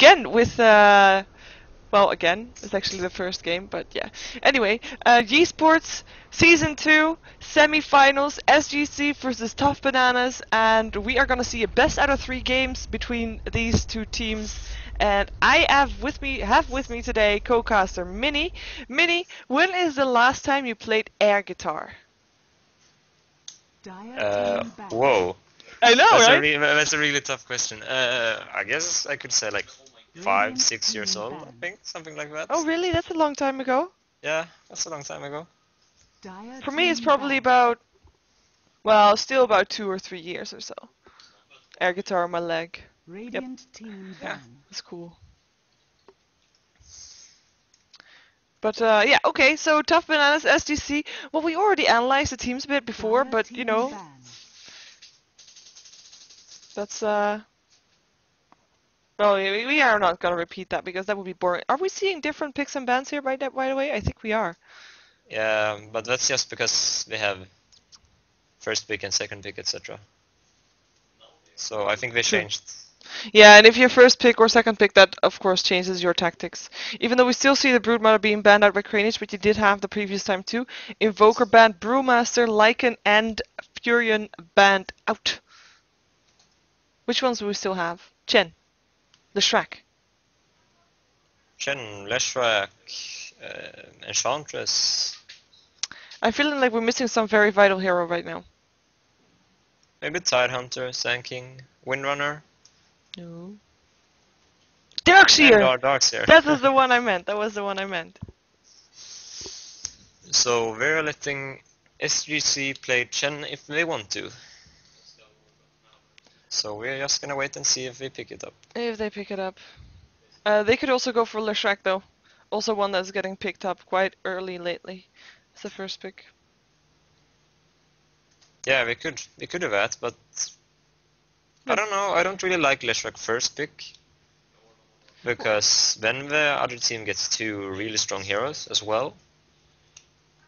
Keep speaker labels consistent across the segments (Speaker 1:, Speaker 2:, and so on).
Speaker 1: again with well, again, it's actually the first game, but yeah. Anyway, JeeSports Season 2 semi-finals, SGC versus Tough Bananas, and we are gonna see a best out of 3 games between these two teams. And I have with me today co-caster Mini. Mini, when is the last time you played air guitar?
Speaker 2: Whoa.
Speaker 1: I know, right?
Speaker 2: That's a really tough question. I guess I could say like 5, 6 years old, I think, something like that.
Speaker 1: Oh, really? That's a long time ago.
Speaker 2: Yeah, that's a long time ago.
Speaker 1: For me, it's probably about, well, still about 2 or 3 years or so. Air guitar on my leg. Yep.
Speaker 2: Yeah.
Speaker 1: That's cool. But yeah, okay, so Tough Bananas, SGC. Well, we already analyzed the teams a bit before, but you know, that's well, we are not gonna repeat that because that would be boring. Are we seeing different picks and bans here by the way? I think we are.
Speaker 2: Yeah, but that's just because they have first pick and second pick, etc. So I think they changed.
Speaker 1: Yeah, and if your first pick or second pick, that of course changes your tactics. Even though we still see the Broodmother being banned out by Kranich, but you did have the previous time too. Invoker banned, Brewmaster, Lycan, and Furion banned out. Which ones do we still have? Chen. Leshrac.
Speaker 2: Chen, Leshrac, Enchantress.
Speaker 1: I'm feeling like we're missing some very vital hero right now.
Speaker 2: Maybe Tidehunter, Sand-King, Windrunner.
Speaker 1: No. Darkseer!
Speaker 2: Darkseer.
Speaker 1: That was the one I meant. That was the one I meant.
Speaker 2: So we're letting SGC play Chen if they want to. So we're just gonna wait and see if they pick it up.
Speaker 1: If they pick it up. They could also go for Leshrac though. Also one that's getting picked up quite early lately. It's the first pick.
Speaker 2: Yeah, we could do that, but I don't know. I don't really like Leshrac first pick because then the other team gets 2 really strong heroes as well.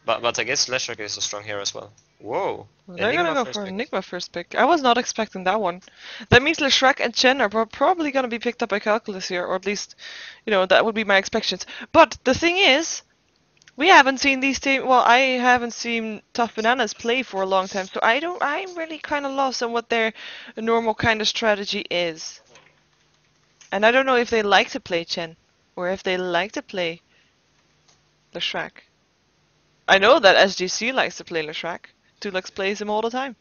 Speaker 2: But I guess Leshrac is a strong hero as well. Whoa!
Speaker 1: Well, they're gonna go for Enigma first pick. I was not expecting that one. That means Leshrac and Chen are probably gonna be picked up by Calculus here, or at least, you know, that would be my expectations. But the thing is, we haven't seen these teams. Well, I haven't seen Tough Bananas play for a long time, so I'm really kind of lost on what their normal kind of strategy is. And I don't know if they like to play Chen, or if they like to play Leshrac. I know that SGC likes to play Leshrac. Tulux plays him all the time.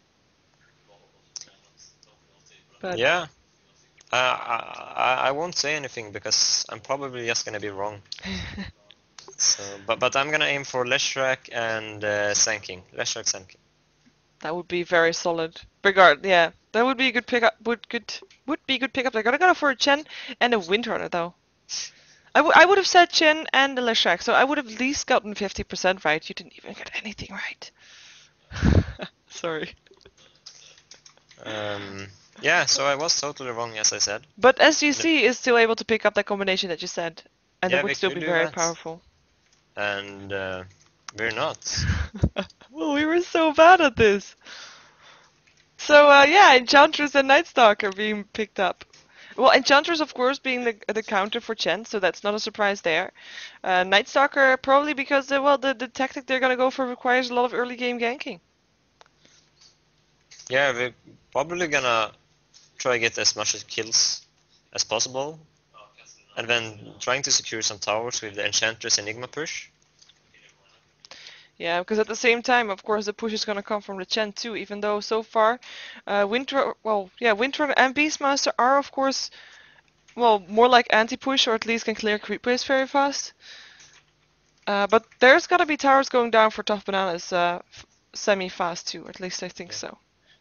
Speaker 1: But
Speaker 2: yeah. I won't say anything because I'm probably just gonna be wrong. So, but I'm gonna aim for Leshrac and Sand-King. Leshrac, Sand-King.
Speaker 1: That would be very solid. Yeah, that would be a good pickup. Would be a good pickup. They're gonna go for a Chen and a Windrunner though. I would have said Chen and a Leshrac, so I would have at least gotten 50% right. You didn't even get anything right. Sorry.
Speaker 2: Yeah, so I was totally wrong, as I said.
Speaker 1: But SGC is still able to pick up that combination that you said, and
Speaker 2: yeah,
Speaker 1: it would still be very powerful.
Speaker 2: And we're not.
Speaker 1: Well, we were so bad at this. So yeah, Enchantress and Nightstalker are being picked up. Well, Enchantress, of course, being the counter for Chen, so that's not a surprise there. Nightstalker probably because the tactic they're gonna go for requires a lot of early game ganking.
Speaker 2: Yeah, we're probably gonna try to get as much kills as possible, and then trying to secure some towers with the Enchantress Enigma push.
Speaker 1: Yeah, because at the same time, of course, the push is gonna come from the Chen too. Even though so far, Winter and Beastmaster are, of course, well, more like anti-push, or at least can clear creep waves very fast. But there's gotta be towers going down for Tough Bananas semi-fast too. At least I think so.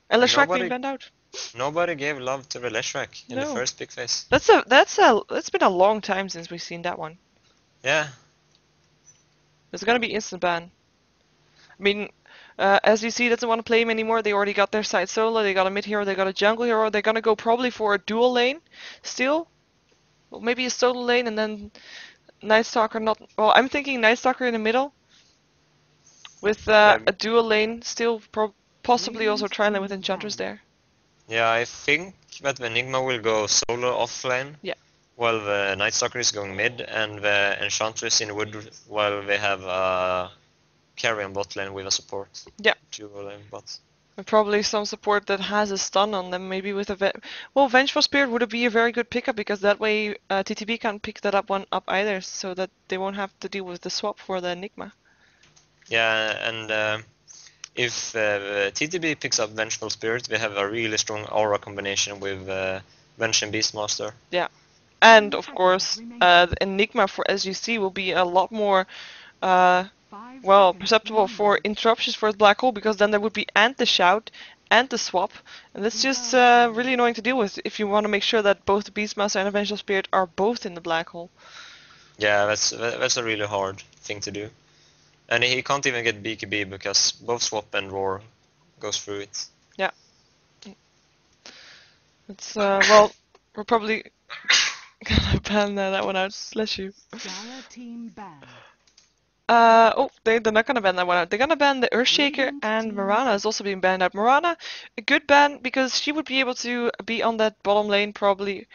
Speaker 1: And Leshrac being banned out.
Speaker 2: Nobody gave love to the Leshrac in the first big phase.
Speaker 1: It's been a long time since we've seen that one.
Speaker 2: Yeah.
Speaker 1: There's gonna be instant ban. I mean, SGC doesn't want to play him anymore. They already got their side solo. They got a mid hero. They got a jungle hero. They're gonna go probably for a dual lane still. Well, maybe a solo lane and then Nightstalker not. Well, I'm thinking Nightstalker in the middle with a dual lane still. Possibly also tri-lane with Enchantress there.
Speaker 2: Yeah, I think that Enigma will go solo offlane.
Speaker 1: Yeah.
Speaker 2: while the Night Stalker is going mid, and the Enchantress in wood, while they have a carry on bot lane with a support.
Speaker 1: Yeah.
Speaker 2: Duo lane bot.
Speaker 1: And probably some support that has a stun on them, maybe with a well, Vengeful Spirit would be a very good pickup because that way TTB can't pick that one up either, so that they won't have to deal with the swap for the Enigma.
Speaker 2: Yeah, and if TTB picks up Vengeful Spirit, we have a really strong aura combination with Venge and Beastmaster.
Speaker 1: Yeah, and of course, the Enigma for SGC will be a lot more, well, perceptible for interruptions for the Black Hole, because then there would be and the shout and the swap, and that's just really annoying to deal with if you want to make sure that both the Beastmaster and the Vengeful Spirit are both in the Black Hole.
Speaker 2: Yeah, that's a really hard thing to do. And he can't even get BKB because both swap and roar goes through it.
Speaker 1: Yeah. It's, well, we're probably gonna ban that one out. Bless you. Oh, they're not gonna ban that one out. They're gonna ban the Earthshaker, and Mirana is also being banned out. Mirana, a good ban because she would be able to be on that bottom lane probably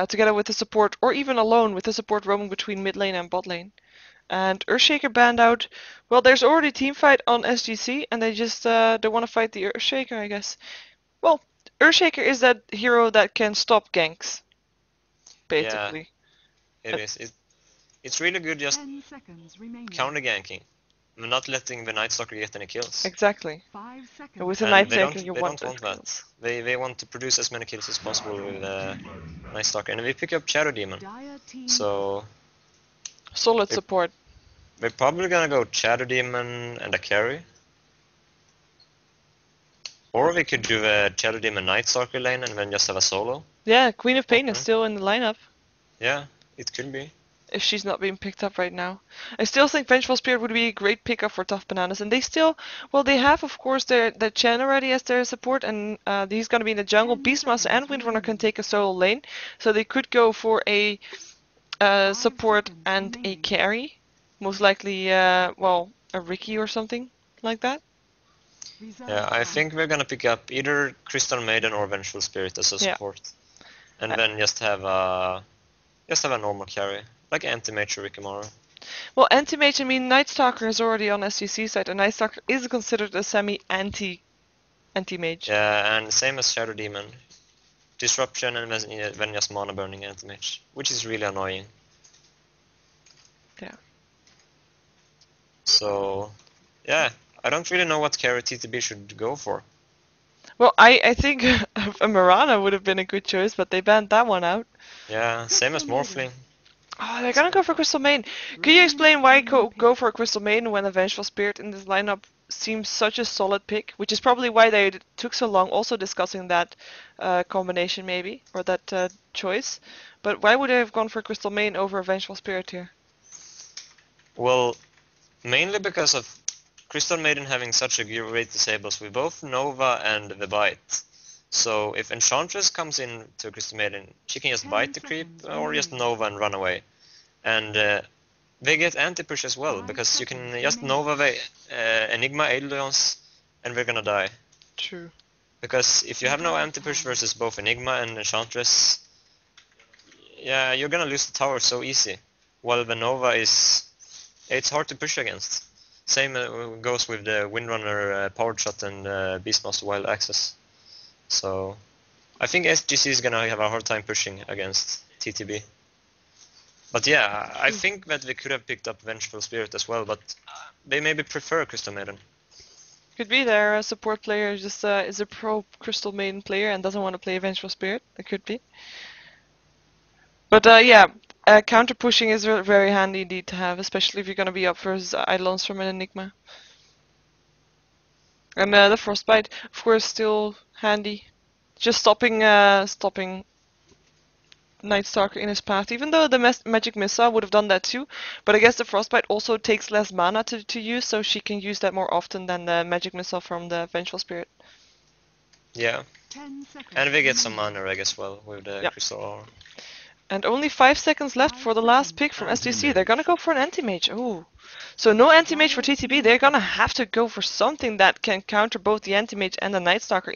Speaker 1: together with the support, or even alone with the support roaming between mid lane and bot lane. And Earthshaker banned out. Well, there's already a team fight on SGC, and they just don't want to fight the Earthshaker, I guess. Well, Earthshaker is that hero that can stop ganks, basically.
Speaker 2: Yeah, it is. It's really good just counter ganking, not letting the Night Stalker get any kills.
Speaker 1: Exactly. And with the Night Stalker, you
Speaker 2: they
Speaker 1: want
Speaker 2: don't want that. They want to produce as many kills as possible with Night Stalker, and we pick up Shadow Demon. So
Speaker 1: solid support.
Speaker 2: We're probably gonna go Shadow Demon and a carry. Or we could do a Shadow Demon Night Stalker lane and then just have a solo.
Speaker 1: Yeah, Queen of Pain is still in the lineup.
Speaker 2: Yeah, it could be.
Speaker 1: If she's not being picked up right now. I still think Vengeful Spirit would be a great pickup for Tough Bananas. And they still, well, they have, of course, their Chen already as their support, and he's going to be in the jungle. Beastmaster and Windrunner can take a solo lane, so they could go for a support and a carry. Most likely, well, a Ricky or something like that.
Speaker 2: Yeah, I think we're gonna pick up either Crystal Maiden or Vengeful Spirit as a support, and then just have a normal carry, like Anti-Mage or Rikamaru.
Speaker 1: Well, Anti-Mage, I mean, Night Stalker is already on SGC side, and Night Stalker is considered a semi-Anti-Mage.
Speaker 2: Yeah, and same as Shadow Demon. Disruption and then just mana burning Anti-Mage, which is really annoying.
Speaker 1: Yeah.
Speaker 2: So, yeah, I don't really know what carry TTB should go for.
Speaker 1: Well, I think a Mirana would have been a good choice, but they banned that one out.
Speaker 2: Yeah, same as Morphling.
Speaker 1: Oh, they're gonna go for Crystal Maiden. Could you explain why go for a Crystal Maiden when a Vengeful Spirit in this lineup seems such a solid pick? Which is probably why they took so long also discussing that combination maybe, or that choice. But why would they have gone for Crystal Maiden over a Vengeful Spirit here?
Speaker 2: Well, mainly because of Crystal Maiden having such a great disables with both Nova and the Bite. So if Enchantress comes in to Crystal Maiden, she can just bite the creep or just Nova and run away. And they get anti-push as well, because you can just Nova the Enigma Eidolons and they're gonna die.
Speaker 1: True.
Speaker 2: Because if you have no anti-push versus both Enigma and Enchantress, yeah, you're gonna lose the tower so easy. While the Nova is... it's hard to push against. Same goes with the Windrunner Powered Shot and Beastmaster Wild Access. So I think SGC is gonna have a hard time pushing against TTB. But yeah, I think that we could have picked up Vengeful Spirit as well, but they maybe prefer Crystal Maiden.
Speaker 1: Could be their support player just is a pro Crystal Maiden player and doesn't want to play Vengeful Spirit. It could be. But yeah, counter pushing is very handy indeed to have, especially if you're going to be up versus Eidolons from an Enigma. And the Frostbite, of course, still handy. Just stopping Night Stalker in his path, even though the Magic Missile would have done that too. But I guess the Frostbite also takes less mana to use, so she can use that more often than the Magic Missile from the Vengeful Spirit.
Speaker 2: Yeah. And we get some mana reg as well with the Crystal Ore.
Speaker 1: And only 5 seconds left for the last pick from SGC. They're gonna go for an Anti-Mage. Ooh. So no Anti-Mage for TTB. They're gonna have to go for something that can counter both the Anti-Mage and the Night Stalker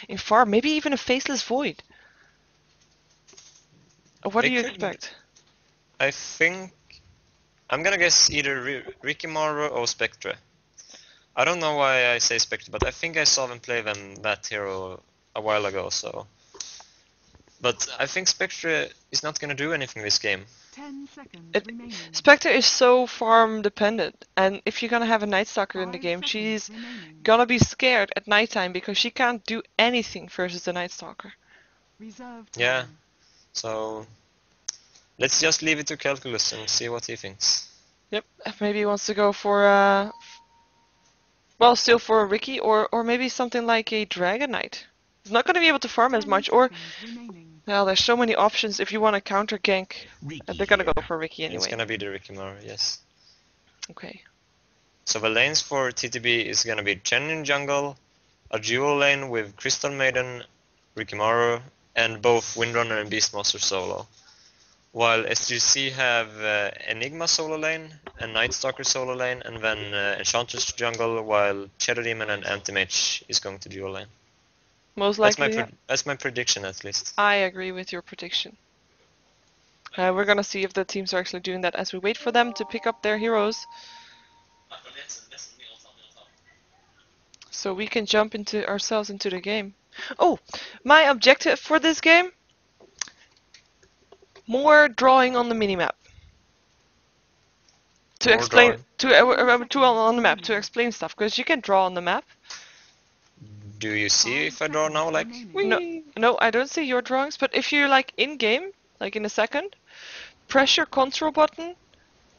Speaker 1: in farm. Maybe even a Faceless Void. What
Speaker 2: They
Speaker 1: do you
Speaker 2: could-
Speaker 1: expect?
Speaker 2: I think I'm gonna guess either Rikimaru or Spectre. I don't know why I say Spectre, but I think I saw them play that hero a while ago. So, but I think Spectre is not gonna do anything this game.
Speaker 3: 10 seconds
Speaker 1: It,
Speaker 3: remaining.
Speaker 1: Spectre is so farm dependent, and if you're gonna have a Night Stalker in the
Speaker 3: 5
Speaker 1: game,
Speaker 3: seconds
Speaker 1: she's
Speaker 3: remaining.
Speaker 1: gonna be scared at nighttime because she can't do anything versus the Night Stalker.
Speaker 3: Reserve time.
Speaker 2: Yeah. So let's just leave it to Calculus and see what he thinks.
Speaker 1: Yep, maybe he wants to go for well, still for a Ricky, or maybe something like a Dragon Knight. He's not gonna be able to farm as
Speaker 3: 10
Speaker 1: much, or
Speaker 3: seconds remaining.
Speaker 1: well, there's so many options if you want to counter gank. They're gonna go for Ricky
Speaker 2: It's
Speaker 1: anyway.
Speaker 2: gonna be the Rikimaru, yes.
Speaker 1: Okay.
Speaker 2: So the lanes for TTB is gonna be Chen in jungle, a dual lane with Crystal Maiden, Rikimaru, and both Windrunner and Beastmaster solo. While SGC have Enigma solo lane, and Night Stalker solo lane, and then Enchantress jungle, while Shadow Demon and Anti-Mage is going to dual lane.
Speaker 1: Most
Speaker 2: That's
Speaker 1: likely, yeah.
Speaker 2: that's my prediction at least.
Speaker 1: I agree with your prediction. We're gonna see if the teams are actually doing that as we wait for them to pick up their heroes. So we can jump ourselves into the game. Oh, my objective for this game? More drawing on the minimap. To
Speaker 2: More
Speaker 1: explain,
Speaker 2: drawing?
Speaker 1: on the map, to explain stuff, because you can draw on the map.
Speaker 2: Do you see if I draw now, like,
Speaker 1: No, I don't see your drawings, but if you're like in game, like in a second, press your control button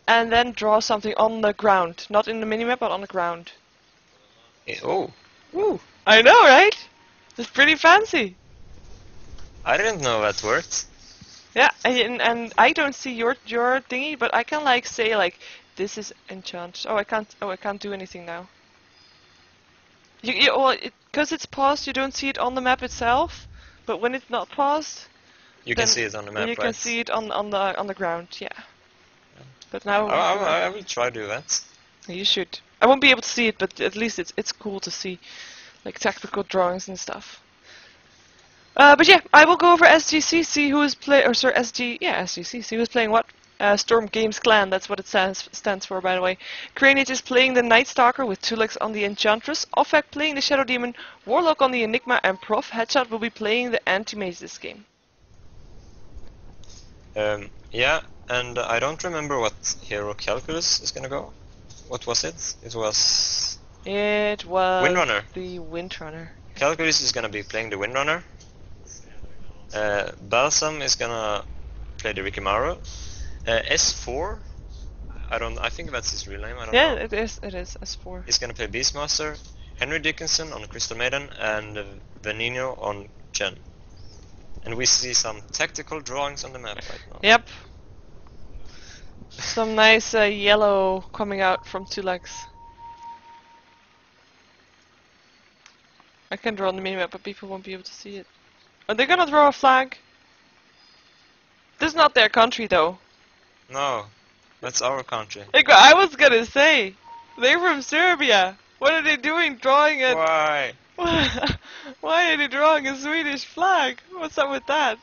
Speaker 1: and then draw something on the ground. Not in the minimap, but on the ground.
Speaker 2: Oh,
Speaker 1: Ooh, I know, right? It's pretty fancy.
Speaker 2: I didn't know that worked.
Speaker 1: Yeah, and I don't see your thingy, but I can like say like this is enchant. Oh, I can't do anything now. Because it's paused, you don't see it on the map itself, but when it's not paused,
Speaker 2: You
Speaker 1: then
Speaker 2: can see it on the map,
Speaker 1: you
Speaker 2: right?
Speaker 1: can see it on the ground. Yeah. But now
Speaker 2: I will try to do that.
Speaker 1: you should. I won't be able to see it, but at least it's cool to see, like tactical drawings and stuff. But yeah, I will go over SGC, see who is SGC, see who's playing what. Storm Games Clan, that's what it stands for, by the way. Craniate is playing the Night Stalker with Tulex on the Enchantress, Offak playing the Shadow Demon, Warlock on the Enigma, and Prof Headshot will be playing the Anti-Mage this game.
Speaker 2: Yeah, and I don't remember what hero Calculus is gonna go. What was it? It was Windrunner.
Speaker 1: The Windrunner.
Speaker 2: Calculus is gonna be playing the Windrunner. Balsam is gonna play the Rikimaru. S4, I think that's his real name. I don't know.
Speaker 1: Yeah, it is S4.
Speaker 2: He's gonna play Beastmaster, Henry Dickinson on Crystal Maiden, and Venino on Chen. And we see some tactical drawings on the map right now.
Speaker 1: Yep. Some nice yellow coming out from Tulex. I can draw on the minimap, but people won't be able to see it. Are they gonna throw a flag? This is not their country, though.
Speaker 2: No, that's our country.
Speaker 1: I was gonna say, they're from Serbia. What are they doing drawing it?
Speaker 2: Why?
Speaker 1: Why are they drawing a Swedish flag? What's up with that?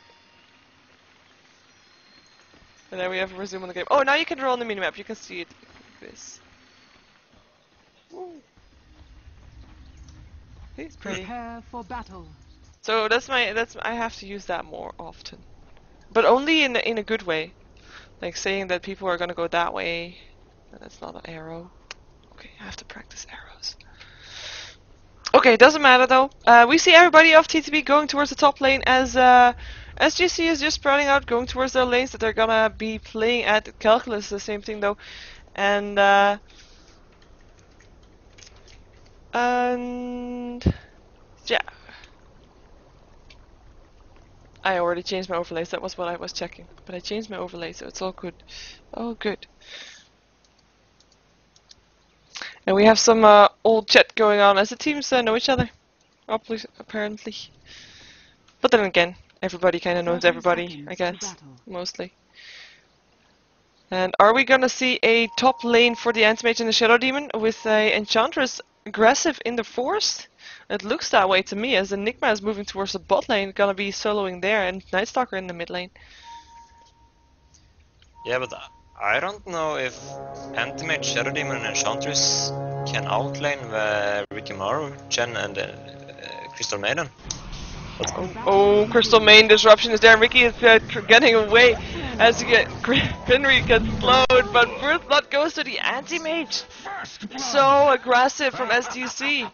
Speaker 1: And then we have to resume on the game. Oh, now you can draw on the minimap. You can see it like this. Ooh. It's pretty.
Speaker 3: Prepare for battle.
Speaker 1: So I have to use that more often, but only in a good way, like saying that people are gonna go that way. That's not an arrow. Okay, I have to practice arrows. Okay, doesn't matter though. We see everybody off TTB going towards the top lane as SGC is just spreading out, going towards their lanes that they're gonna be playing at. Calculus, the same thing though, and yeah. I already changed my overlays, that was what I was checking. But I changed my overlay, so it's all good. Oh, good. And we have some old chat going on as the teams know each other. Apparently. But then again, everybody kind of knows everybody, I guess. Mostly. And are we gonna see a top lane for the Anti-Mage and the Shadow Demon with a Enchantress aggressive in the forest? It looks that way to me, as Enigma is moving towards the bot lane, gonna be soloing there, and Night Stalker in the mid lane.
Speaker 2: Yeah, but I don't know if Anti-Mage, Shadow Demon, and Enchantress can outlane Rikimaru, Chen, and Crystal Maiden. Let's go.
Speaker 1: Oh, Crystal Main disruption is there. Ricky is getting away as you get Henry gets slowed, but first blood goes to the anti-mage. So aggressive from SGC.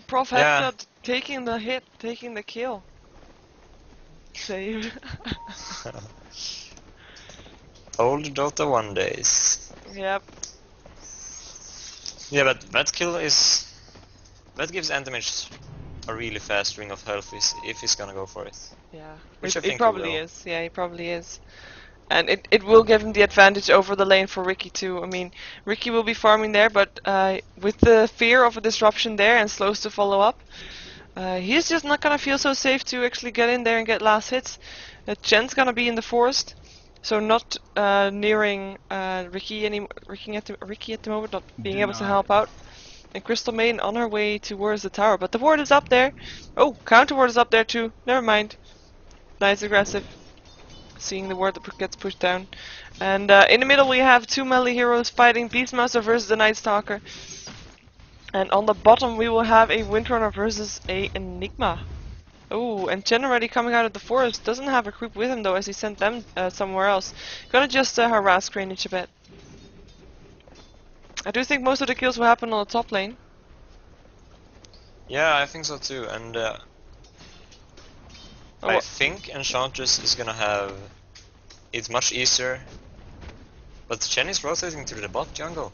Speaker 1: Prof
Speaker 2: Yeah.
Speaker 1: Headshot taking the hit, taking the kill. Save.
Speaker 2: Old Dota 1 days.
Speaker 1: Yep.
Speaker 2: Yeah, but that kill is... That gives Anti-Mage a really fast ring of health if he's gonna go for it.
Speaker 1: Yeah.
Speaker 2: Which I
Speaker 1: It
Speaker 2: think he
Speaker 1: probably
Speaker 2: will.
Speaker 1: is. Yeah, he probably is. And it will give him the advantage over the lane for Ricky too. I mean, Ricky will be farming there, but with the fear of a disruption there and slows to follow up, he's just not gonna feel so safe to actually get in there and get last hits. Chen's gonna be in the forest, so not nearing Ricky at the moment, not being able to help out. And Crystal Maiden on her way towards the tower, but the ward is up there. Oh, counter ward is up there too. Never mind. Nice aggressive. Seeing the ward that gets pushed down. And in the middle we have two melee heroes fighting Beastmaster versus the Night Stalker. And on the bottom we will have a Windrunner versus a Enigma. Oh, and Chen already coming out of the forest. Doesn't have a creep with him though, as he sent them somewhere else. Gonna just harass Kranich a bit. I do think most of the kills will happen on the top lane.
Speaker 2: Yeah, I think so too, and I think Enchantress is gonna have... It's much easier. But Chen is rotating to the bot jungle.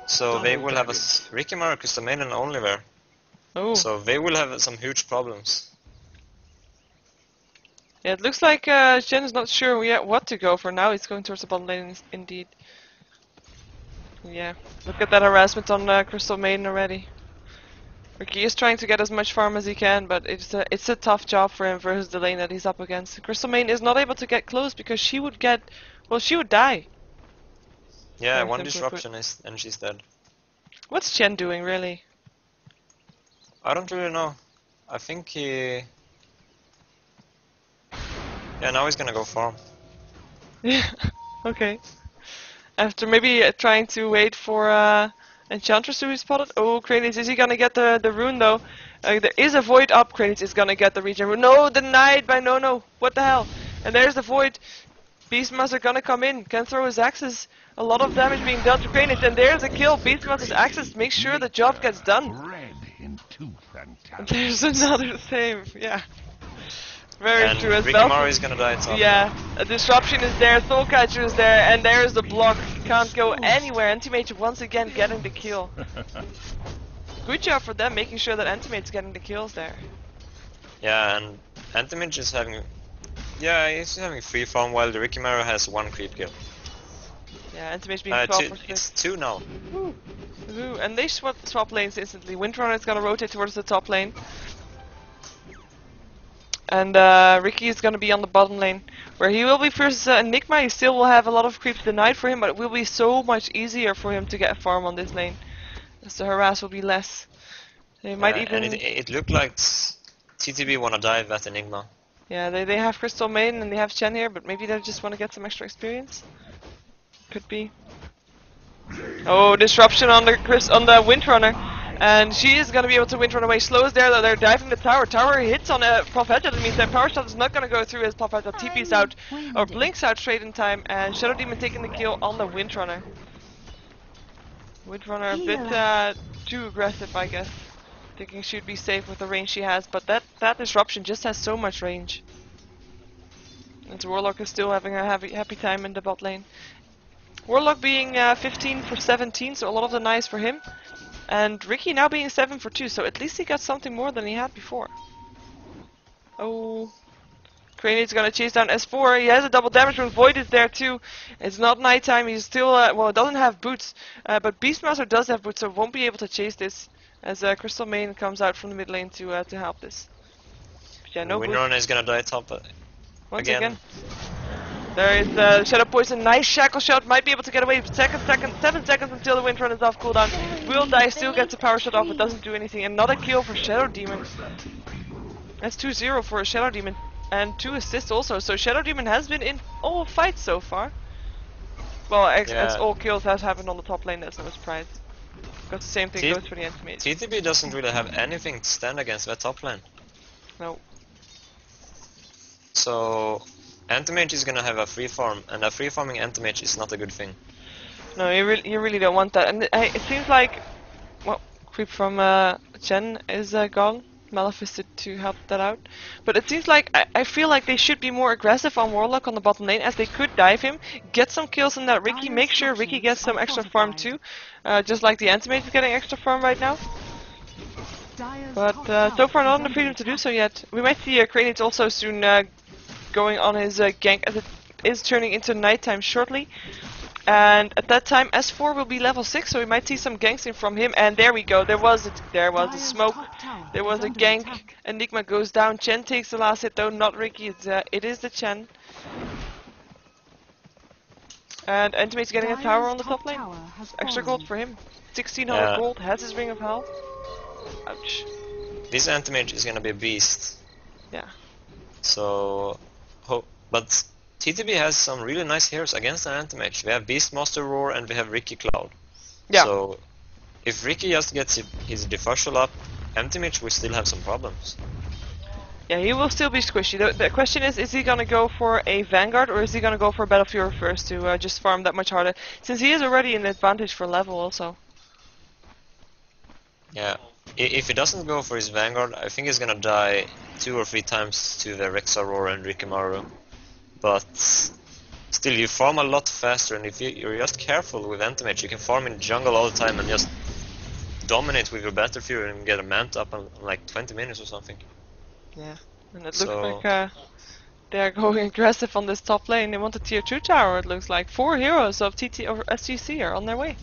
Speaker 2: So they will have a Rikimaru, Crystal Maiden only there.
Speaker 1: Oh.
Speaker 2: So they will have some huge problems.
Speaker 1: Yeah, it looks like Chen is not sure yet what to go for now. He's going towards the bottom lane indeed. Yeah, look at that harassment on Crystal Maiden already. Ricky is trying to get as much farm as he can, but it's a tough job for him versus the lane that he's up against. Crystal Maiden is not able to get close because she would die.
Speaker 2: Yeah,
Speaker 1: Very
Speaker 2: one
Speaker 1: simply
Speaker 2: disruption and she's dead.
Speaker 1: What's Chen doing really?
Speaker 2: I don't really know. I think he... Yeah, now he's gonna go farm.
Speaker 1: Yeah, okay. After maybe trying to wait for Enchantress to be spotted. Oh, Kranich, is he gonna get the rune though? There is a void up. Kranich is gonna get the regen rune. No, denied by No. What the hell? And there's the void. Beastmaster gonna come in. Can throw his axes. A lot of damage being dealt to Kranich. And there's a kill. Beastmaster's axes make sure the job gets done. And there's another save. Yeah. Very true as well.
Speaker 2: Rikimaru is gonna die top.
Speaker 1: Yeah, a disruption is there, Soulcatcher is there, and there's the block. Can't go anywhere. Anti-Mage once again getting the kill. Good job for them, making sure that Anti-Mage's getting the kills there.
Speaker 2: Yeah, and Anti-Mage is having... Yeah, he's having free farm while the Rikimaru has one creep kill.
Speaker 1: Yeah, Anti-Mage being 12 for 6.
Speaker 2: It's 2 now.
Speaker 1: Woo. And they swap lanes instantly. Windrunner is gonna rotate towards the top lane. And Ricky is going to be on the bottom lane, where he will be versus Enigma. He still will have a lot of creeps denied for him, but it will be so much easier for him to get a farm on this lane, as the harass will be less. They might even...
Speaker 2: And it looked like TTB wanna dive at Enigma.
Speaker 1: Yeah, they have Crystal Maiden and they have Chen here, but maybe they just want to get some extra experience. Could be. Oh, disruption on the Windrunner. And she is going to be able to Windrun away. Slows there, though. They're diving the tower. Tower hits on a Prof Headshot. That means that Power Shot is not going to go through as Prof Headshot TP's out, or blinks out straight in time. And Shadow Demon taking the kill on the Windrunner. Windrunner a bit too aggressive, I guess. Thinking she'd be safe with the range she has. But that disruption just has so much range. And Warlock is still having a happy time in the bot lane. Warlock being 15 for 17, so a lot of the nice for him. And Ricky now being 7 for 2, so at least he got something more than he had before. Oh, Kranich gonna chase down S4. He has a double damage rune. Void is there too. It's not nighttime. He's still well, doesn't have boots, but Beastmaster does have boots, so won't be able to chase this. As Crystal Maiden comes out from the mid lane to help this. But yeah, no boots.
Speaker 2: Windrunner is gonna die top
Speaker 1: Once again. There is Shadow Poison, nice Shackle Shot, might be able to get away. 7 seconds until the Windrunner is off cooldown. Will die, still gets a Power Shot off, but doesn't do anything. Another kill for Shadow Demon. That's 2-0 for a Shadow Demon. and 2 assists also. So Shadow Demon has been in all fights so far. Well, as all kills has happened on the top lane, that's no surprise. Because the same thing goes for the Anti-Mage.
Speaker 2: TTB doesn't really have anything to stand against that top lane.
Speaker 1: No.
Speaker 2: So Anti-Mage is gonna have a free farm, and a free farming Anti-Mage is not a good thing.
Speaker 1: No, you really don't want that. And it seems like, well, creep from Chen is gone. Maleficent to help that out. But it seems like, I feel like they should be more aggressive on Warlock on the bottom lane, as they could dive him, get some kills in that Riki, make sure Riki gets some extra farm too. Just like the Anti-Mage is getting extra farm right now. But so far not in the freedom to do so yet. We might see Kranich also soon going on his gank, as it is turning into nighttime shortly. And at that time, S4 will be level 6, so we might see some ganks in from him. And there we go. There was a smoke. There was a gank. Enigma goes down. Chen takes the last hit, though. Not Riki. It is the Chen. And Antimate's getting a tower on the top lane. Extra gold for him. 1600 gold. Has his Ring of Hell. Ouch.
Speaker 2: This Anti-Mage is gonna be a beast.
Speaker 1: Yeah.
Speaker 2: So, but TTB has some really nice heroes against an Anti-Mage. We have Beastmaster Roar and we have Riki Cloud.
Speaker 1: Yeah.
Speaker 2: So, if Riki just gets his differential up, Anti-Mage will still have some problems.
Speaker 1: Yeah, he will still be squishy. The question is he gonna go for a Vanguard or is he gonna go for a Battle Fury first to just farm that much harder? Since he is already an advantage for level also.
Speaker 2: Yeah. If he doesn't go for his Vanguard, I think he's gonna die 2 or 3 times to the Rexa Roar and Rikimaru. But still, you farm a lot faster, and if you're just careful with Anti-Mage, you can farm in jungle all the time and just dominate with your Battle Fury and get a Manta up in like 20 minutes or something.
Speaker 1: Yeah, and it looks like they're going aggressive on this top lane. They want a tier 2 tower, it looks like. 4 heroes of TT or SGC are on their way.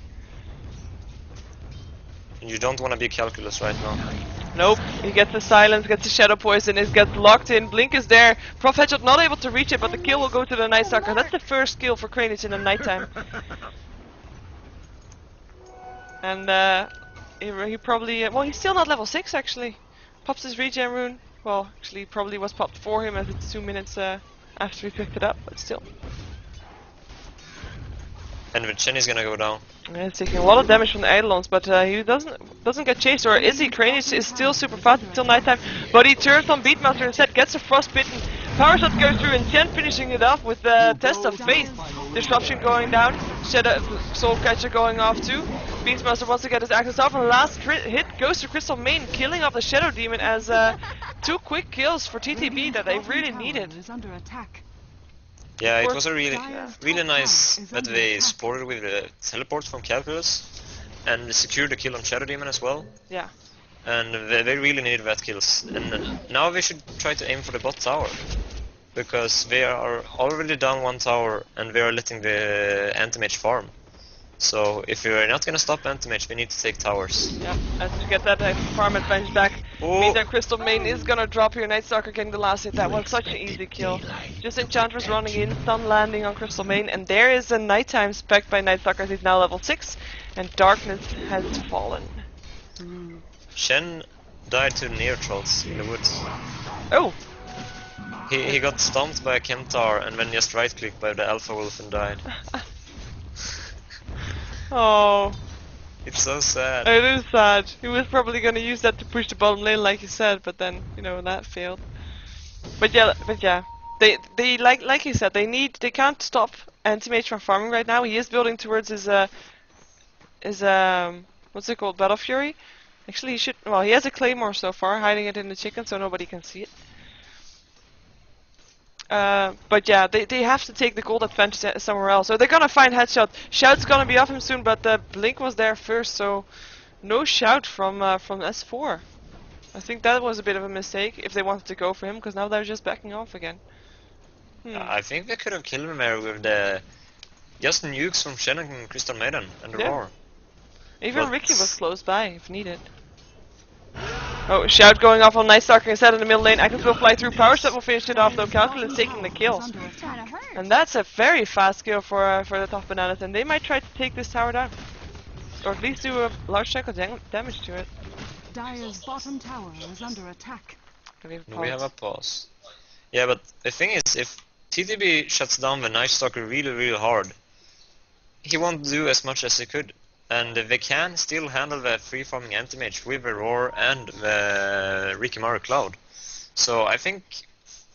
Speaker 2: And you don't want to be Calculus right now.
Speaker 1: Nope, he gets the silence, gets the shadow poison, it gets locked in, Blink is there, Prof Headshot not able to reach it, but the kill will go to the Night Stalker. That's the first kill for Kranich in the nighttime. And he probably, well, he's still not level 6 actually. Pops his regen rune, well, actually probably was popped for him as it's 2 minutes after he picked it up, but still.
Speaker 2: And the Chen is gonna go down.
Speaker 1: Yeah, he's taking a lot of damage from the Eidolons, but he doesn't get chased, or is he? Kranich is still super fast until nighttime, but he turns on Beatmaster instead, gets a frostbitten. Power shot goes through, and Chen finishing it off with the Test of Faith. Disruption going down, Shadow Soul Catcher going off too. Beastmaster wants to get his access off, and last hit goes to Crystal Main, killing off the Shadow Demon as 2 quick kills for TTB that they really needed.
Speaker 2: Yeah, it was a really nice that they supported with the teleport from Calculus and secured the kill on Shadow Demon as well.
Speaker 1: Yeah.
Speaker 2: And they really needed that kills. And now we should try to aim for the bot tower, because they are already down 1 tower and we are letting the Anti-Mage farm. So if we are not gonna stop Anti-Mage, we need to take towers.
Speaker 1: Yeah, and to get that farm advantage back means that Crystal Main is gonna drop here. Night Stalker getting the last hit. That was such an easy kill. Just Enchantress running in, stun landing on Crystal Main, and there is a nighttime spec by Night Stalker. He's now level 6, and darkness has fallen.
Speaker 2: Shen died to near trolls in the woods.
Speaker 1: Oh!
Speaker 2: He got stomped by a Kemtar and then just right clicked by the Alpha Wolf and died.
Speaker 1: Oh.
Speaker 2: It's so sad.
Speaker 1: It is sad. He was probably gonna use that to push the bottom lane like you said, but then, you know, that failed. But yeah. They like you said, they can't stop Anti-Mage from farming right now. He is building towards his what's it called? Battle Fury? Actually he should, well, he has a Claymore so far, hiding it in the chicken so nobody can see it. But yeah, they have to take the gold advantage somewhere else. So they're gonna find Headshot. Shout's gonna be off him soon, but Blink was there first, so no Shout from S4. I think that was a bit of a mistake if they wanted to go for him, because now they're just backing off again.
Speaker 2: I think they could have killed him there with the just nukes from Shen and Crystal Maiden and the Roar.
Speaker 1: Even Riki was close by if needed. Oh, Shout going off on Night Stalker instead in the middle lane. Agnes will fly through. Power Shot will finish it off though. Calculus taking the kill. And that's a very fast kill for the top bananas, and they might try to take this tower down. Or at least do a large chunk of damage to it.
Speaker 3: Dire's bottom tower is under attack.
Speaker 2: We have a pause. Yeah, but the thing is, if TTB shuts down the Night Stalker really hard, he won't do as much as he could. And they can still handle the free-farming anti-mage with the Roar and the Rikimaru Cloud. So I think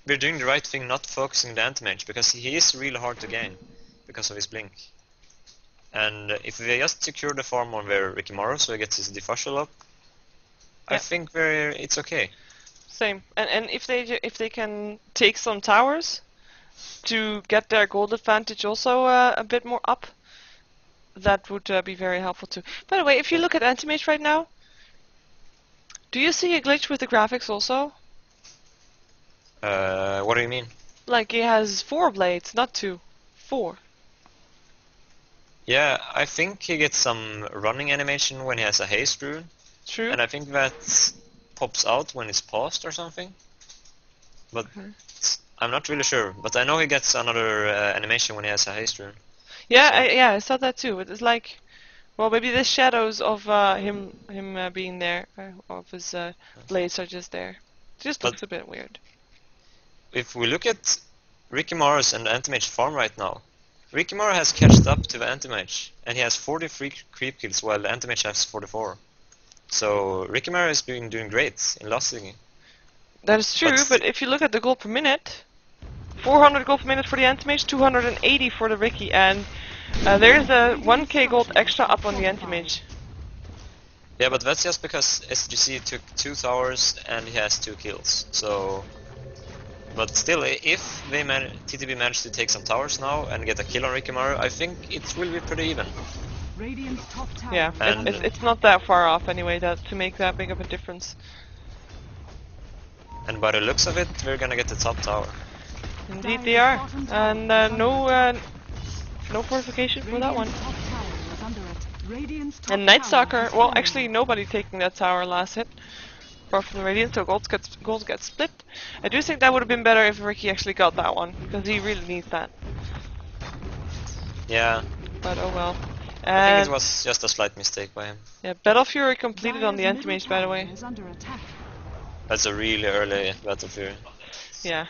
Speaker 2: we're doing the right thing not focusing the anti-mage, because he is really hard to gain because of his blink. And if we just secure the farm on their Rikimaru so he gets his defusal up, I think it's okay.
Speaker 1: Same. And if they can take some towers to get their gold advantage also a bit more up, that would be very helpful too. By the way, if you look at Anti-Mage right now, do you see a glitch with the graphics also?
Speaker 2: What do you mean?
Speaker 1: Like he has 4 blades, not 2. 4.
Speaker 2: Yeah, I think he gets some running animation when he has a haste rune.
Speaker 1: True.
Speaker 2: And I think that pops out when it's paused or something. But I'm not really sure. But I know he gets another animation when he has a haste rune.
Speaker 1: Yeah, I saw that too. It's like, well, maybe the shadows of him being there, of his blades are just there. It just looks a bit weird.
Speaker 2: If we look at Rikimaru's and the Anti-Mage farm right now, Rikimaru has catched up to the Anti-Mage, and he has 43 creep kills while the Anti-Mage has 44. So Rikimaru is doing great in last league.
Speaker 1: That is true, but if you look at the gold per minute, 400 gold per minute for the Anti-Mage, 280 for the Riki, and there's a 1k gold extra up on the Anti-Mage.
Speaker 2: Yeah, but that's just because SGC took 2 towers and he has 2 kills. So, but still, if they TTB managed to take some towers now and get a kill on Rikimaru, I think it will be pretty even.
Speaker 1: Yeah, it's not that far off anyway to make that big of a difference.
Speaker 2: And by the looks of it, we're gonna get the top tower.
Speaker 1: Indeed they are, and no fortification for that one. And Night Stalker, well, actually nobody taking that tower last hit, apart from the Radiant, so gold gets split. I do think that would have been better if Riki actually got that one, because he really needs that.
Speaker 2: Yeah.
Speaker 1: But oh well.
Speaker 2: I think it was just a slight mistake by him.
Speaker 1: Yeah, Battle Fury completed on the Anti-Mage, by the way.
Speaker 2: That's a really early Battle Fury.
Speaker 1: Yeah.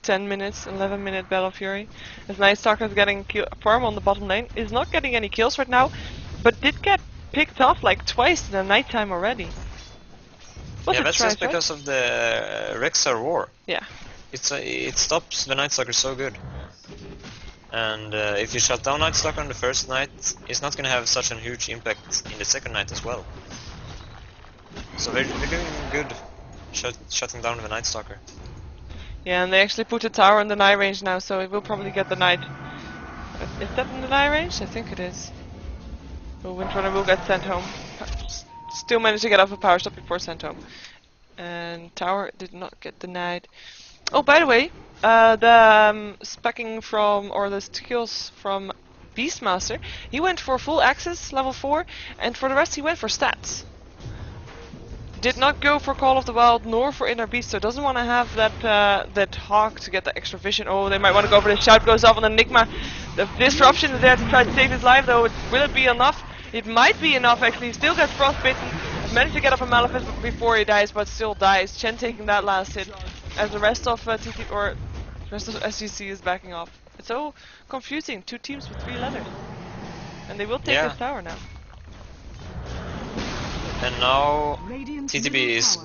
Speaker 1: 10 minutes, 11 minute Battle Fury. As Night Stalker is getting farm on the bottom lane, is not getting any kills right now, but did get picked off like twice in the nighttime already.
Speaker 2: Yeah, that's just because of the Rexar War.
Speaker 1: Yeah.
Speaker 2: It stops the Night Stalker so good. And if you shut down Night Stalker on the first night, it's not going to have such a huge impact in the second night as well. So they're doing good shutting down the Night Stalker.
Speaker 1: Yeah, and they actually put a tower in the Night range now, so it will probably get the Night. Is that in the Night range? I think it is. So Windrunner will get sent home. Still managed to get off a power stop before sent home. And tower did not get denied. Oh, by the way, the specking from, or the skills from Beastmaster, he went for full access, level 4, and for the rest he went for stats. Did not go for Call of the Wild nor for Inner Beast, so doesn't want to have that Hawk to get the extra vision. Oh, they might want to go for the shout goes off on Enigma. The disruption is there to try to save his life, though. Will it be enough? It might be enough, actually. He still gets frostbitten. Managed to get up a Malefice before he dies, but still dies. Chen taking that last hit, as the rest of TT or rest of SGC is backing off. It's so confusing. 2 teams with 3 letters, and they will take this tower now.
Speaker 2: And now TTB is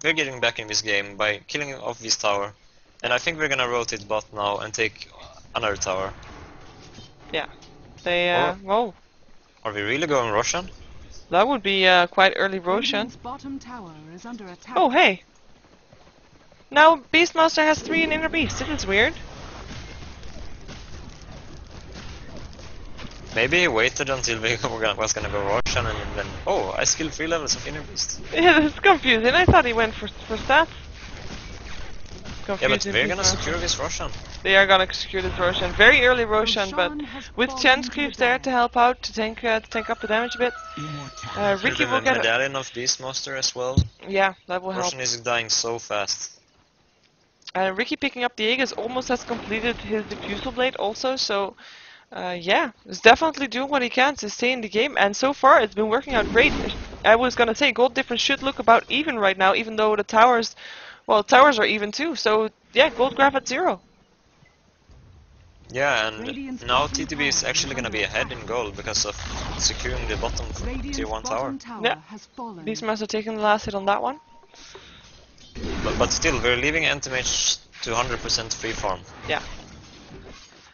Speaker 2: we're getting back in this game by killing off this tower, and I think we're gonna rotate bot now and take another tower.
Speaker 1: Yeah, they whoa.
Speaker 2: Are we really going Roshan?
Speaker 1: That would be quite early Roshan. Oh hey! Now Beastmaster has 3 in Inner Beast. This is weird.
Speaker 2: Maybe he waited until we was gonna go Roshan and then I skilled 3 levels of Inner Beast.
Speaker 1: Yeah, this is confusing. I thought he went for stats.
Speaker 2: Yeah, but we're gonna secure this Roshan.
Speaker 1: They are gonna secure this Roshan. Very early Roshan, but with Chen's creeps there to help out, to tank up the damage a bit. Riki will get a
Speaker 2: medallion of Beastmaster as well.
Speaker 1: Yeah, that will help.
Speaker 2: Roshan is dying so fast.
Speaker 1: Riki picking up the Aegis almost has completed his Diffusal Blade also, so yeah, he's definitely doing what he can to stay in the game, and so far it's been working out great. I was gonna say gold difference should look about even right now, even though the towers, well, towers are even too, so yeah, gold graph at 0.
Speaker 2: Yeah, and
Speaker 3: Radiant's
Speaker 2: now
Speaker 3: bottom
Speaker 2: TTB is
Speaker 3: tower
Speaker 2: actually
Speaker 3: is
Speaker 2: gonna be
Speaker 3: under
Speaker 2: ahead in
Speaker 3: attack.
Speaker 2: goal because of securing the bottom
Speaker 3: Radiant's
Speaker 2: tier 1 tower.
Speaker 3: bottom tower
Speaker 1: Yeah.
Speaker 3: has fallen.
Speaker 1: Beastmaster taking the last hit on that one.
Speaker 2: But still, we're leaving anti-mage to 100% free farm.
Speaker 1: Yeah.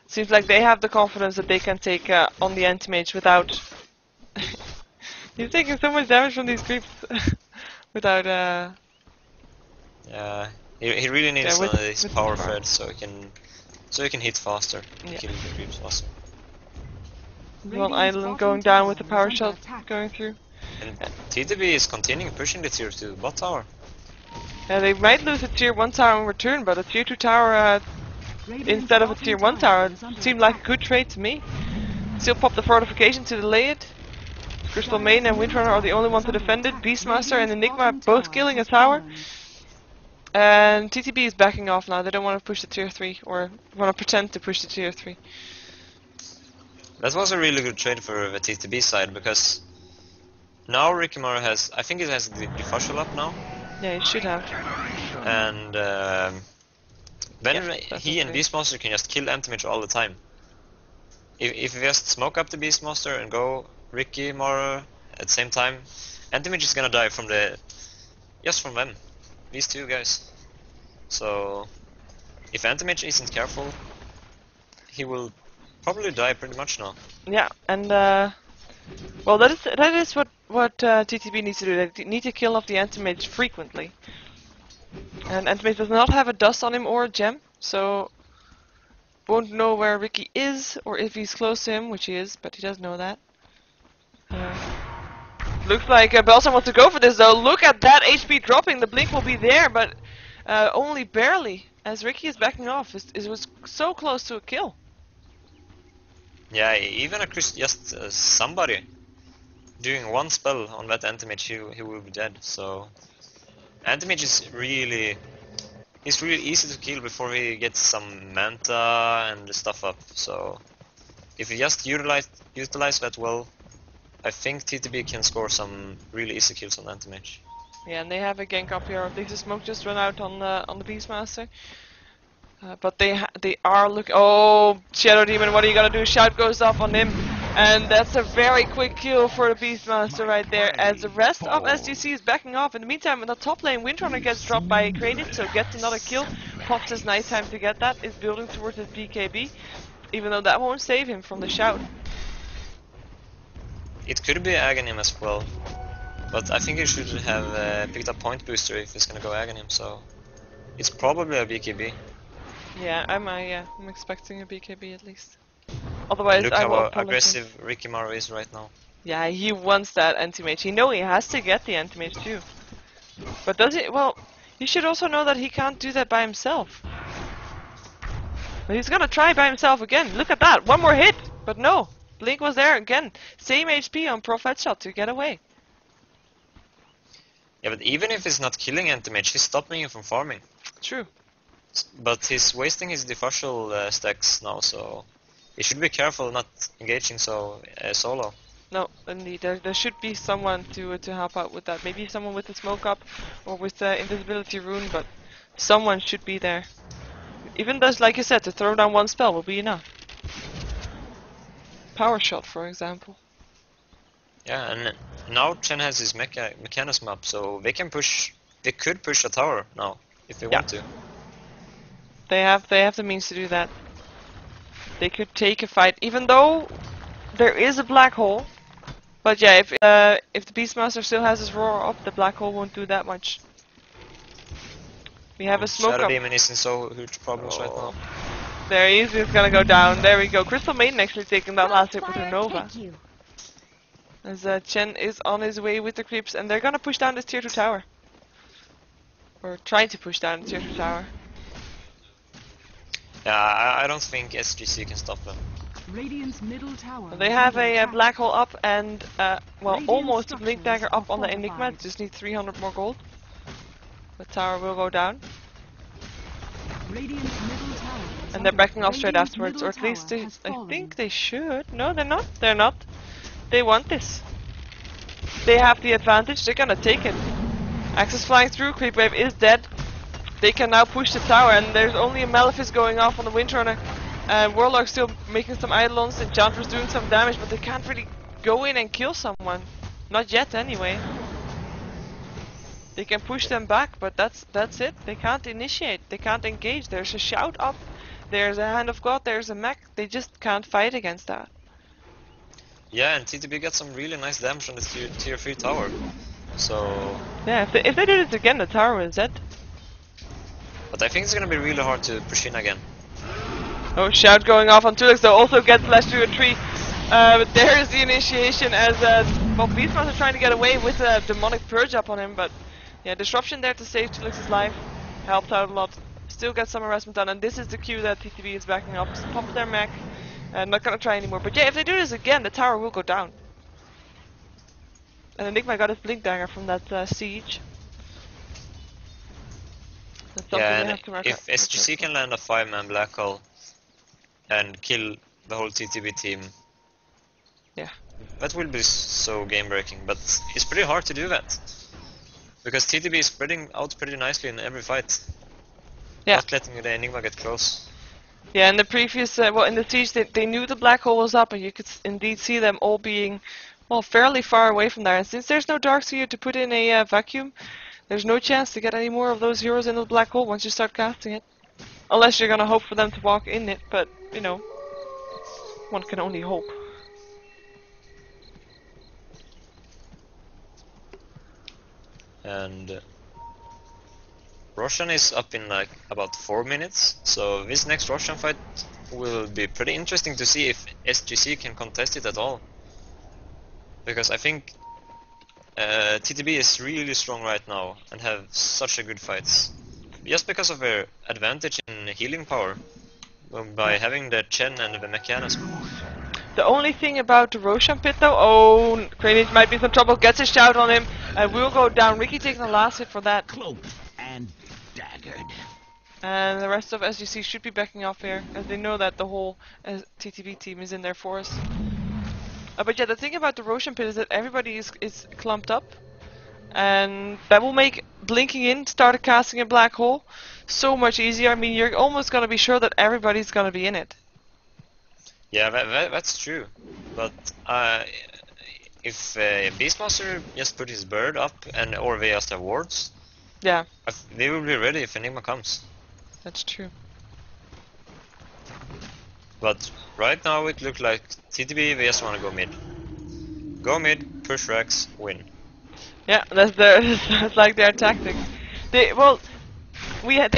Speaker 1: Seems like they have the confidence that they can take on the anti-mage without... He's taking so much damage from these creeps. Without,
Speaker 2: Yeah, he really needs
Speaker 1: with-
Speaker 2: one of these
Speaker 1: with
Speaker 2: power
Speaker 1: farm.
Speaker 2: threads so he can hit faster,
Speaker 1: Yeah.
Speaker 2: kill the creeps faster.
Speaker 1: One
Speaker 3: Radiant's
Speaker 1: island
Speaker 3: bottom
Speaker 1: going down with the
Speaker 3: tower
Speaker 1: power
Speaker 3: is under
Speaker 1: shot
Speaker 3: attack.
Speaker 1: going through.
Speaker 2: And TTB is continuing pushing the tier 2 bot tower.
Speaker 1: Yeah, they might lose a tier 1 tower in return, but a tier 2 tower
Speaker 3: Radiant's
Speaker 1: instead of a
Speaker 3: bottom
Speaker 1: tier 1 tower
Speaker 3: is under
Speaker 1: seemed like a
Speaker 3: attack.
Speaker 1: good trade to me. Still pop the fortification to delay it. Crystal Maiden and Windrunner are the only ones to defend it. Beastmaster and Enigma both killing a tower. And TTB is backing off now. They don't want to push the tier 3 or want to pretend to push the tier 3.
Speaker 2: That was a really good trade for the TTB side because now Rikimaro has, I think it has the Fashal up now,
Speaker 1: Yeah, he should have.
Speaker 2: and then
Speaker 1: that's
Speaker 2: he and
Speaker 1: okay.
Speaker 2: Beastmaster can just kill anti-mage all the time. If we just smoke up the Beastmaster and go Rikimaro at the same time, anti-mage is gonna die from from them, these two guys. So if anti-mage isn't careful, he will probably die pretty much now.
Speaker 1: Yeah, and well, that is what TTB needs to do. They need to kill off the anti-mage frequently. And anti-mage does not have a dust on him or a gem, so won't know where Ricky is or if he's close to him, which he is, but he does know that. Looks like Belson wants to go for this though. Look at that HP dropping. The blink will be there, but only barely, as Ricky is backing off. It was so close to a kill.
Speaker 2: Yeah, even a just somebody doing one spell on that anti-mage, he will be dead. So anti-mage is really easy to kill before he gets some manta and stuff up. So if you just utilize that well, I think TTB can score some really easy kills on anti-mage.
Speaker 1: Yeah, and they have a gank up here. At least the smoke just ran out on the Beastmaster. But they are looking. Oh, Shadow Demon, what are you gonna do? Shout goes off on him, and that's a very quick kill for the Beastmaster right there. As the rest of SGC is backing off. In the meantime, in the top lane, Windrunner gets dropped by Credit, so gets another kill. Pops his nighttime to get that. Is building towards his BKB, even though that won't save him from the shout.
Speaker 2: It could be Aghanim as well, but I think he should have picked up Point Booster if he's gonna go Aghanim. So it's probably a BKB.
Speaker 1: Yeah, I'm expecting a BKB at least. Otherwise,
Speaker 2: Look
Speaker 1: I will
Speaker 2: how
Speaker 1: apologize.
Speaker 2: aggressive Rikimaro is right now.
Speaker 1: Yeah, he wants that anti-mage. He knows he has to get the anti-mage too. But does he? Well, he should also know that he can't do that by himself. But he's gonna try by himself again. Look at that! One more hit! But no! Blink was there again. Same HP on Prof Headshot to get away.
Speaker 2: Yeah, but even if he's not killing anti-mage, he's stopping him from farming.
Speaker 1: True.
Speaker 2: But he's wasting his defusal stacks now, so he should be careful not engaging so solo.
Speaker 1: No, indeed. There should be someone to help out with that. Maybe someone with the smoke up or with the invisibility rune, but someone should be there. Even those, like you said, to throw down one spell will be enough. Power shot, for example.
Speaker 2: Yeah, and now Chen has his mechanism up, so they can push. They could push a tower now if they want to.
Speaker 1: They have the means to do that. They could take a fight, even though there is a black hole. But yeah, if the Beastmaster still has his roar up, the black hole won't do that much. We have a smoke
Speaker 2: Shadow
Speaker 1: up.
Speaker 2: Demon is in so huge problems right now.
Speaker 1: There he is. He's gonna go down. There we go. Crystal Maiden actually taking that last hit with her Nova. As Chen is on his way with the creeps, and they're gonna push down this tier 2 tower. Or trying to push down the tier 2 tower.
Speaker 2: Yeah, I don't think SGC can stop them.
Speaker 3: Radiant's middle tower.
Speaker 1: They have a black hole up and, well, almost a blink dagger up on the Enigma. Just need 300 more gold. The tower will go down. And they're backing off straight afterwards, or at least I think they should. No, they're not. They're not. They want this. They have the advantage. They're gonna take it. Axis flying through. Creep wave is dead. they can now push the tower, and there's only a Malefice going off on the Windrunner. Warlock's still making some Eidolons, Enchantress doing some damage, but they can't really go in and kill someone. Not yet, anyway. They can push them back, but that's it. They can't initiate, they can't engage. There's a shout up, there's a Hand of God, there's a mech. They just can't fight against that.
Speaker 2: Yeah, and TTB got some really nice damage on the tier 3 tower. So...
Speaker 1: Yeah, if they do this again, the tower is dead.
Speaker 2: But I think it's gonna be really hard to push in again.
Speaker 1: Oh, shout going off on Tulix, though, also gets slashed to a tree. But there is the initiation as well, Beastmaster trying to get away with a demonic purge up on him, but yeah, disruption there to save Tulix's life helped out a lot. Still get some harassment done, and this is the cue that TTB is backing up. Pop their mech, not gonna try anymore. But yeah, if they do this again, the tower will go down. And Enigma got his blink dagger from that siege. That's something
Speaker 2: Yeah,
Speaker 1: they
Speaker 2: and
Speaker 1: have to mark
Speaker 2: if
Speaker 1: up.
Speaker 2: SGC can land a 5-man black hole and kill the whole TTB team,
Speaker 1: Yeah.
Speaker 2: that will be so game breaking, but it's pretty hard to do that. Because TTB is spreading out pretty nicely in every fight.
Speaker 1: Yeah.
Speaker 2: Not letting the Enigma get close.
Speaker 1: Yeah, in the previous, well, in the siege, they knew the black hole was up, and you could indeed see them all being, well, fairly far away from there. And since there's no Darkseer to put in a vacuum, there's no chance to get any more of those heroes into the black hole once you start casting it. Unless you're gonna hope for them to walk in it, but, you know, one can only hope.
Speaker 2: And Roshan is up in like about 4 minutes, so this next Roshan fight will be pretty interesting to see if SGC can contest it at all. Because I think TTB is really strong right now and have such a good fights. Just because of their advantage in healing power, by having the Chen and the mechanism.
Speaker 1: The only thing about the Roshan pit though, oh, Kranich might be in some trouble, gets a shout on him, and will go down. Ricky taking the last hit for that.
Speaker 4: Cloaked and daggered.
Speaker 1: And the rest of SGC should be backing off here, as they know that the whole TTB team is in their force. But yeah, the thing about the Roshan pit is that everybody is clumped up, and that will make blinking in, start casting a black hole, so much easier. I mean, you're almost gonna be sure that everybody's gonna be in it.
Speaker 2: Yeah, that's true. But if Beastmaster just put his bird up and or they just have wards,
Speaker 1: Yeah,
Speaker 2: they will be ready if Enigma comes.
Speaker 1: that's true.
Speaker 2: But right now it looks like TTB they just want to go mid. Go mid, push Rex, win.
Speaker 1: Yeah, that's like their tactic. They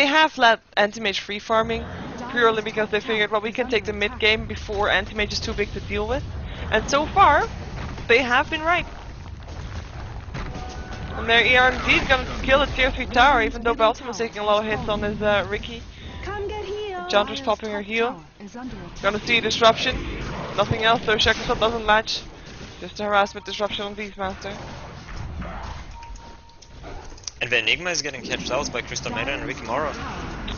Speaker 1: have let Anti-Mage free farming purely because they figured, well, we can take the mid game before Anti-Mage is too big to deal with. And so far, they have been right. And they're indeed gonna kill the tier 3 tower, even though Belton was taking a lot of hits on his Ricky.
Speaker 3: Come get healed.
Speaker 1: Enchantress popping her heal.
Speaker 3: Tower is under attack.
Speaker 1: Gonna see disruption. Nothing else though, Shackle Shot doesn't match. Just a harassment disruption on Beastmaster.
Speaker 2: And the Enigma is getting catched out by Crystal Maiden and Ricky Morrow.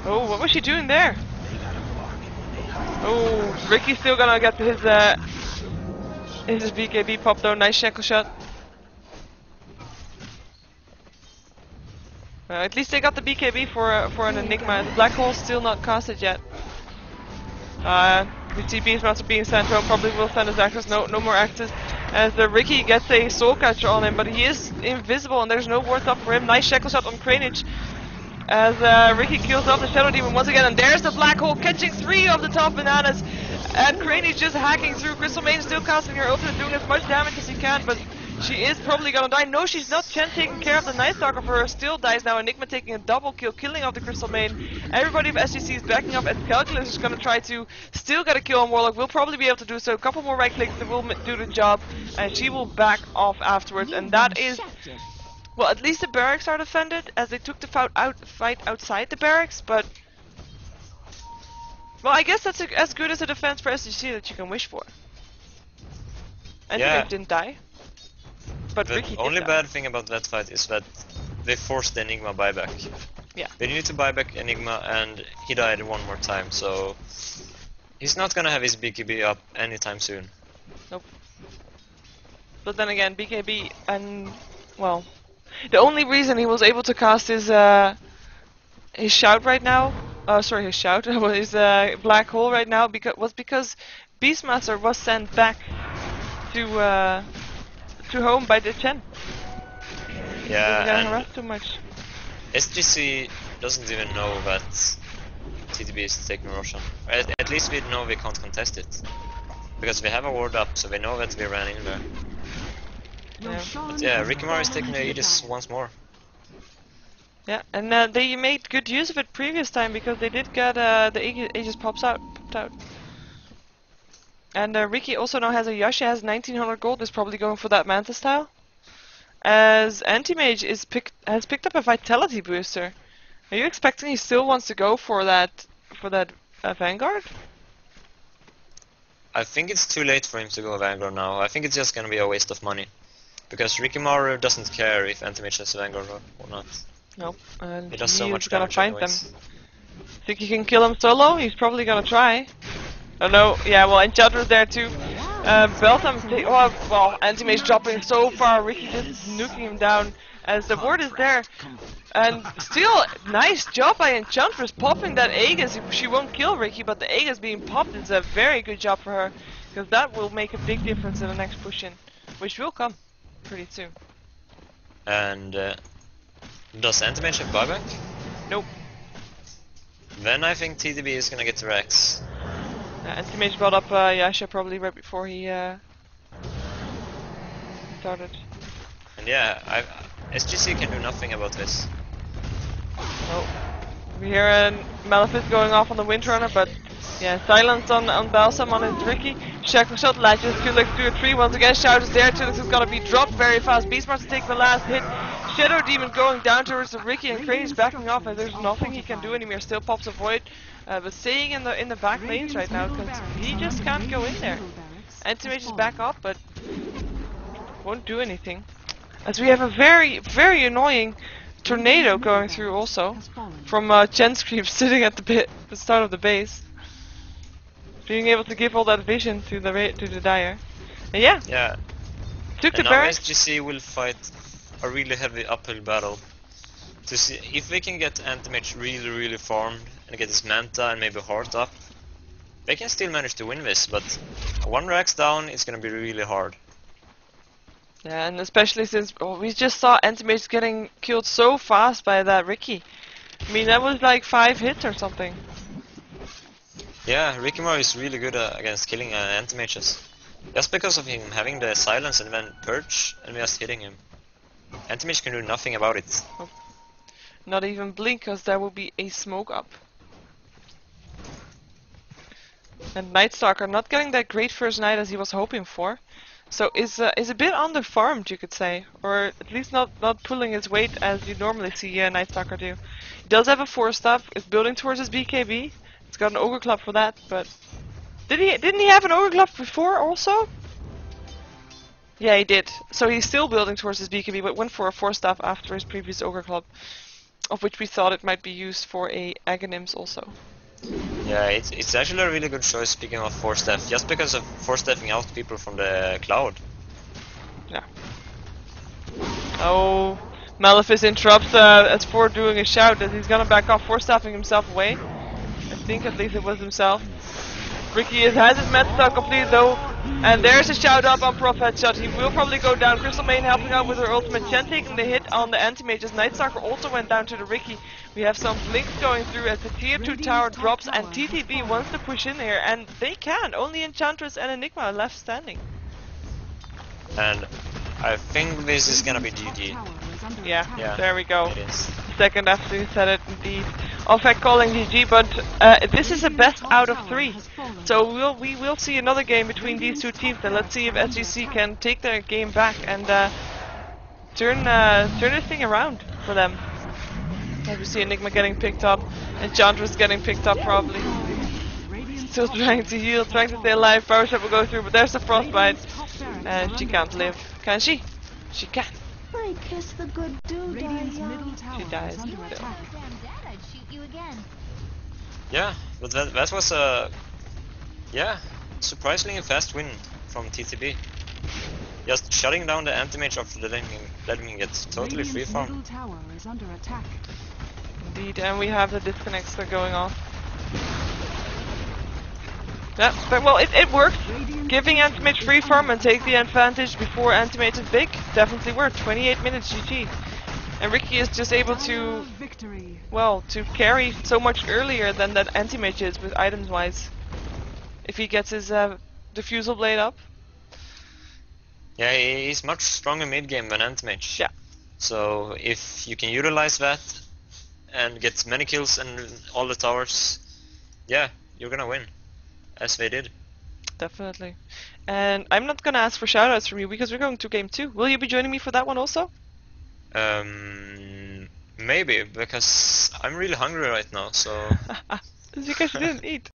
Speaker 1: Oh, what was she doing there? Oh, Ricky's still gonna get his BKB pop though. Nice Shackle Shot. At least they got the BKB for an Enigma. The Black Hole's still not casted yet. We see Beastmaster being sent home. Probably will send his actors. No more actors. As Ricky gets a Soul Catcher on him, but he is invisible and there's no wards up for him. Nice Shackle Shot on Kranich. As Ricky kills off the Shadow Demon once again, and there's the Black Hole catching 3 of the top bananas. And Kranich just hacking through. Crystal Maiden still casting her open and doing as much damage as he can, but she is probably gonna die. No, she's not. Chen taking care of the Night Stalker for her still dies now. Enigma taking a double kill, killing off the Crystal Maiden. Everybody of SGC is backing up, and Calculus is gonna try to still get a kill on Warlock. Will probably be able to do so. A couple more right clicks that will do the job, and she will back off afterwards. And that is, well, at least the barracks are defended, as they took the fight outside the barracks. But well, I guess that's as good as a defense for SGC that you can wish for. And
Speaker 2: Yeah.
Speaker 1: they didn't die. But
Speaker 2: The
Speaker 1: Ricky
Speaker 2: only
Speaker 1: did
Speaker 2: bad thing about that fight is that they forced the Enigma buyback.
Speaker 1: Yeah.
Speaker 2: They needed to buy back Enigma and he died one more time, so he's not gonna have his BKB up anytime soon.
Speaker 1: Nope. But then again, BKB and, well, the only reason he was able to cast his his shout right now, sorry, his shout, his black hole right now was because Beastmaster was sent back to home by the Chen. He was
Speaker 2: Yeah,
Speaker 1: getting
Speaker 2: and
Speaker 1: harassed too much.
Speaker 2: SGC doesn't even know that TTB is taking Roshan. At least we know we can't contest it. Because we have a ward up, so we know that we ran in there.
Speaker 1: Yeah.
Speaker 2: But yeah, Rikimar is taking the Aegis once more.
Speaker 1: Yeah, and they made good use of it previous time because they did get the Aegis popped out. And Ricky also now has a Yasha, has 1900 gold, is probably going for that Manta style. As Anti-Mage has picked up a Vitality booster. Are you expecting he still wants to go for that Vanguard?
Speaker 2: I think it's too late for him to go Vanguard now. I think it's just gonna be a waste of money. Because Rikimaru doesn't care if Anti-Mage has Vanguard or not.
Speaker 1: Nope. And
Speaker 2: He does so much
Speaker 1: gonna
Speaker 2: damage
Speaker 1: find
Speaker 2: anyways.
Speaker 1: them. Think he can kill him solo? He's probably gonna try. Oh no, yeah, well, Enchanter's there too. Beltham, well, Anti-Mage dropping so far, Ricky just nuking him down as the ward is there. And still, nice job by Enchantress popping that Aegis. She won't kill Ricky, but the Aegis being popped is a very good job for her. Because that will make a big difference in the next push-in, which will come pretty soon.
Speaker 2: And does Anti-Mage have buyback?
Speaker 1: Nope.
Speaker 2: Then I think TTB is gonna get the Rex.
Speaker 1: Anti-Mage brought up Yasha probably right before he started.
Speaker 2: And yeah, SGC can do nothing about this.
Speaker 1: Oh. We hear Malefice going off on the Windrunner, but yeah, silence on Balsam on his Ricky. Shackle shot latches, 2x 2 or 3 once again. Shout is there, 2x is gonna be dropped very fast. Beastmaster takes the last hit. Shadow Demon going down towards the Ricky, and Crane's backing off, and there's nothing he can do anymore. Still pops a void, but staying in the back lanes right now because he just can't go in there. Anti-Mage is back up, but won't do anything. As we have a very, very annoying tornado going through also from Chen Scream sitting at the start of the base, being able to give all that vision to the Dire. And yeah,
Speaker 2: Yeah.
Speaker 1: took the
Speaker 2: And now
Speaker 1: barracks.
Speaker 2: SGC will fight a really heavy uphill battle to see if we can get Anti-Mage really farmed and get his Manta and maybe Heart up. They can still manage to win this, but one Rax down is gonna be really hard.
Speaker 1: Yeah, and especially since we just saw Anti-Mage getting killed so fast by that Ricky. I mean, that was like 5 hits or something.
Speaker 2: Yeah, Rikimar is really good against killing Anti-Mages. Just because of him having the silence and then Purge and just hitting him. Anti-Mage can do nothing about it.
Speaker 1: Not even blink, because there will be a smoke up. And Nightstalker not getting that great first night as he was hoping for. So is a bit underfarmed, you could say, or at least not pulling his weight as you normally see Nightstalker do. He does have a 4-staff, is building towards his BKB. He's got an Ogre Club for that, but didn't he have an Ogre Club before also? Yeah, he did. So he's still building towards his BKB, but went for a 4-staff after his previous Ogre Club, of which we thought it might be used for a Aghanims also.
Speaker 2: Yeah, it's actually a really good choice speaking of 4-staff, just because of 4-staffing out people from the cloud.
Speaker 1: Yeah. Oh, Malefice interrupts S4 doing a shout as he's gonna back off, 4-staffing himself away. I think at least it was himself. Ricky has his Meta complete though, and there's a shout up on Prof Headshot. He will probably go down. Crystal Main helping out with her ultimate. Chen taking the hit on the Anti-Mages. Nightstalker also went down to the Ricky. We have some blinks going through as the tier 2 tower drops, and TTB wants to push in here, and they can. Only Enchantress and Enigma are left standing.
Speaker 2: And I think this is gonna be GG.
Speaker 1: Yeah, there we go.
Speaker 2: It is.
Speaker 1: Second after you said it, indeed. Offec calling GG, but this is a best out of 3. So we will see another game between these two teams, and let's see if SGC can take their game back and turn this thing around for them. As we see Enigma getting picked up, and Enchantress getting picked up probably. Still trying to heal, trying to stay alive. Power shot will go through, but there's the frostbite, and she can't live. Can she? She can.
Speaker 3: I kiss the good dude.
Speaker 1: She dies.
Speaker 3: If you were so damn dead, I'd shoot you again.
Speaker 2: Yeah, but that was a surprisingly fast win from TTB. Just shutting down the Anti-Mage after letting him get totally free farm.
Speaker 1: Indeed. indeed, and we have the disconnects that are going off. Yeah, but well, it worked. Giving Anti-Mage free farm and take the advantage before Anti-Mage is big definitely worked. 28 minutes GG. And Ricky is just able to, well, to carry so much earlier than that Anti-Mage is with items wise. If he gets his diffusal blade up.
Speaker 2: Yeah, he's much stronger mid game than Anti-Mage.
Speaker 1: Yeah.
Speaker 2: So if you can utilize that and get many kills and all the towers, yeah, you're gonna win. As they did.
Speaker 1: Definitely. And I'm not gonna ask for shoutouts from you because we're going to game 2. Will you be joining me for that one also?
Speaker 2: Maybe, because I'm really hungry right now, so...
Speaker 1: It's because you didn't eat.